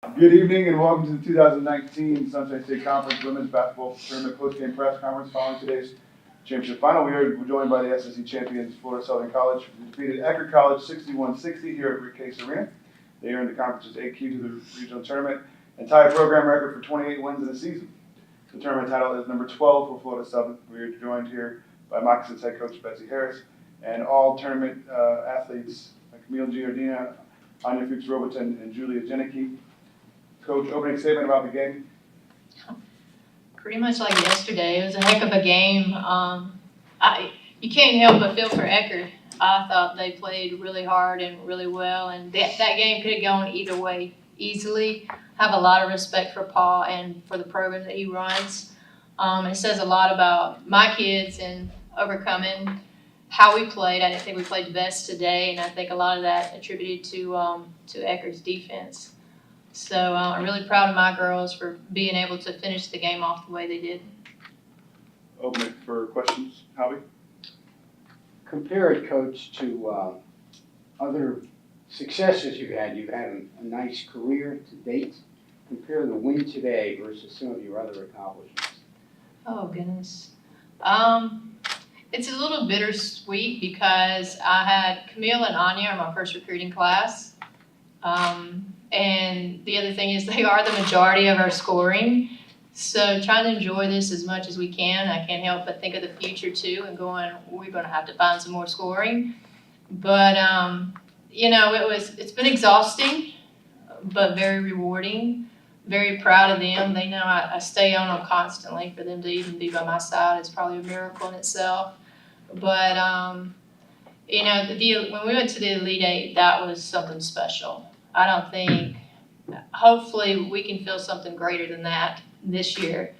Good evening and welcome to the 2019 Sunshine State Conference Women's Basketball Tournament Post-Game Press Conference following today's championship final. We're joined by the SSC champions, Florida Southern College, who defeated Edgar College 61-60 here at Rick Case Arena. They earned the conference's 8Q to the regional tournament and tied a program record for 28 wins in the season. The tournament title is number 12 for Florida Southern. We are joined here by Moccasins head coach Betsy Harris and all tournament athletes Camille Giordina, Anya Fuchs-Robertson, and Julia Janicki. Coach, opening statement about the game. Pretty much like yesterday. It was a heck of a game. You can't help but feel for Edgar. I thought they played really hard and really well, and that game could have gone either way easily. I have a lot of respect for Paul and for the program that he runs. It says a lot about my kids and overcoming how we played. I didn't think we played the best today, and I think a lot of that attributed to Edgar's defense. So I'm really proud of my girls for being able to finish the game off the way they did. Open it for questions. Howie? Compare it, Coach, to other successes you've had. You've had a nice career to date. Compare the win today versus some of your other accomplishments. Oh, goodness. It's a little bittersweet because I had Camille and Anya in my first recruiting class. And the other thing is they are the majority of our scoring. So trying to enjoy this as much as we can. I can't help but think of the future too and going, we're going to have to find some more scoring. But, it's been exhausting, but very rewarding. Very proud of them. They know I stay on them constantly. For them to even be by my side is probably a miracle in itself. But, when we went to the Elite Eight, that was something special. I don't think, hopefully we can feel something greater than that this year.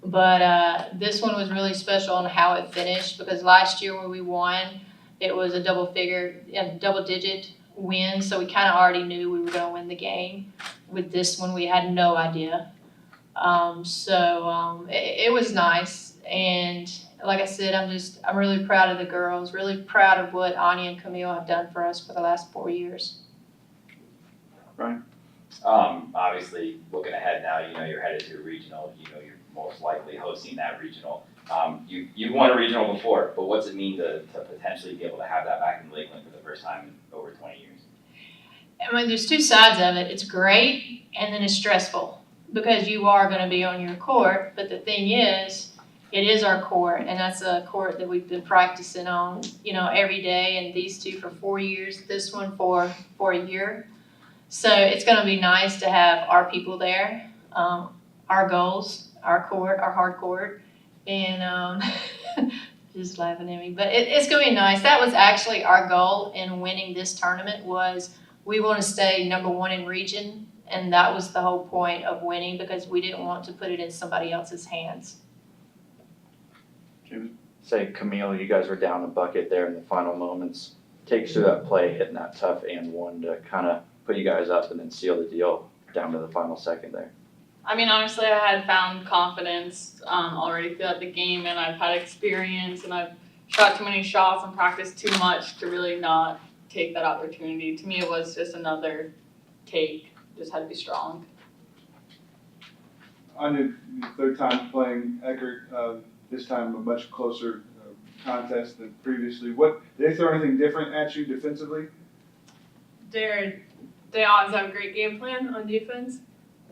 But this one was really special on how it finished because last year when we won, it was a double-digit win. So we kind of already knew we were going to win the game. With this one, we had no idea. It was nice. And like I said, I'm really proud of the girls, really proud of what Anya and Camille have done for us for the last 4 years. Brian? Obviously, looking ahead now, you're headed to a regional. You're most likely hosting that regional. You've won a regional before, but what's it mean to potentially be able to have that back in Lakeland for the first time in over 20 years? I mean, there's two sides of it. It's great, and then it's stressful because you are going to be on your court. But the thing is, it is our court, and that's a court that we've been practicing on, every day. And these two for 4 years, this one for a year. So it's going to be nice to have our people there, our goals, our court, our hard court, and just laughing at me. But it's going to be nice. That was actually our goal in winning this tournament was we want to stay number one in region, and that was the whole point of winning because we didn't want to put it in somebody else's hands. James? Say, Camille, you guys were down a bucket there in the final moments. Take us through that play, hitting that tough and one to kind of put you guys up and then seal the deal down to the final second there. I mean, honestly, I had found confidence already throughout the game, and I've had experience, and I've shot too many shots and practiced too much to really not take that opportunity. To me, it was just another take. Just had to be strong. Anya, third time playing Edgar, this time a much closer contest than previously. Did they throw anything different at you defensively? They always have a great game plan on defense.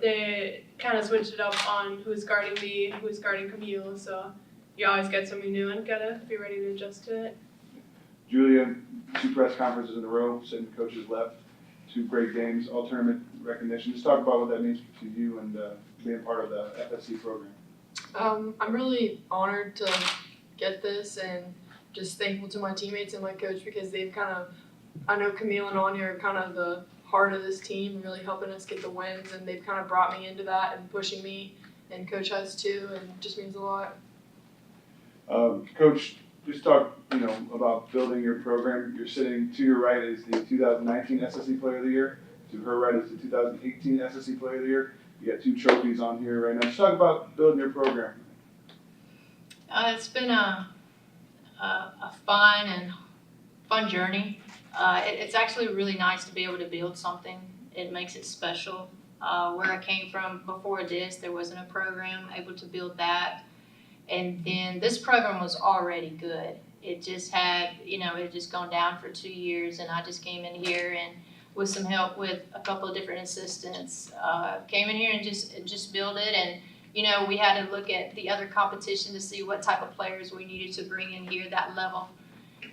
They kind of switched it up on who's guarding me, who's guarding Camille, so you always get something new and gotta be ready to adjust to it. Julia, 2 press conferences in a row, sitting coaches left, 2 great games, all tournament recognition. Just talk about what that means to you and being part of the FSC program. I'm really honored to get this and just thankful to my teammates and my coach because they've I know Camille and Anya are kind of the heart of this team, really helping us get the wins, and they've kind of brought me into that and pushing me, and Coach has too, and it just means a lot. Coach, just talk, about building your program. You're sitting to your right is the 2019 SSC Player of the Year. To her right is the 2018 SSC Player of the Year. You got 2 trophies on here right now. Just talk about building your program. It's been a fun journey. It's actually really nice to be able to build something. It makes it special. Where I came from before this, there wasn't a program, able to build that. And then this program was already good. It just had, it had just gone down for 2 years, and I just came in here and with some help with a couple of different assistants, came in here and just built it. And, we had to look at the other competition to see what type of players we needed to bring in here, that level.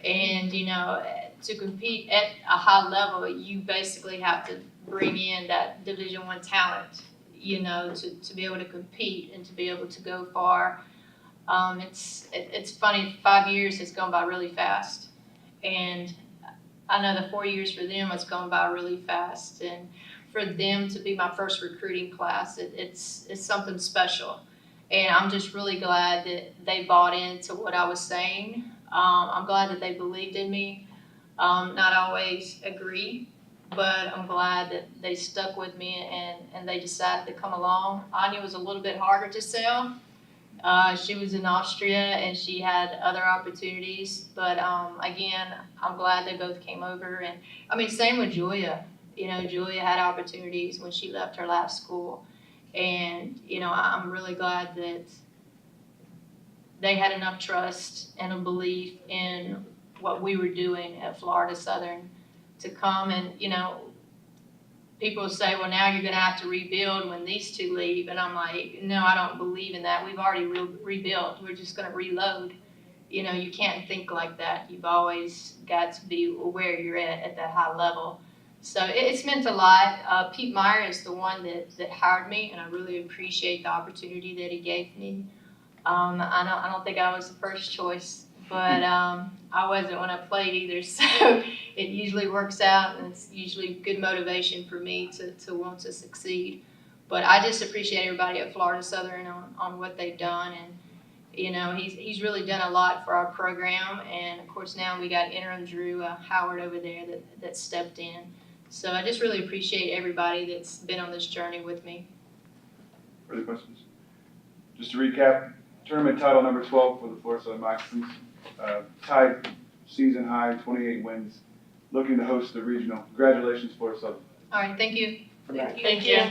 And, to compete at a high level, you basically have to bring in that Division I talent, to be able to compete and to be able to go far. It's funny, 5 years has gone by really fast. And I know the 4 years for them has gone by really fast. And for them to be my first recruiting class, it's something special. And I'm just really glad that they bought into what I was saying. I'm glad that they believed in me. Not always agree, but I'm glad that they stuck with me and they decided to come along. Anya was a little bit harder to sell. She was in Austria and she had other opportunities, but again, I'm glad they both came over. And same with Julia. Julia had opportunities when she left her last school, and I'm really glad that they had enough trust and a belief in what we were doing at Florida Southern to come. And people say, well, now you're going to have to rebuild when these two leave. And I'm like, no, I don't believe in that. We've already rebuilt. We're just going to reload. You can't think like that. You've always got to be where you're at that high level. So it's meant a lot. Pete Meyer is the one that hired me, and I really appreciate the opportunity that he gave me. I don't think I was the first choice, but I wasn't when I played either. So it usually works out, and it's usually good motivation for me to want to succeed. But I just appreciate everybody at Florida Southern on what they've done, and he's really done a lot for our program. And of course now we got interim Drew Howard over there that stepped in. So I just really appreciate everybody that's been on this journey with me. Further questions? Just to recap, tournament title number 12 for the Florida Southern Moccasins. Tied season high, 28 wins. Looking to host the regional. Congratulations, Florida Southern. All right, thank you. Thank you.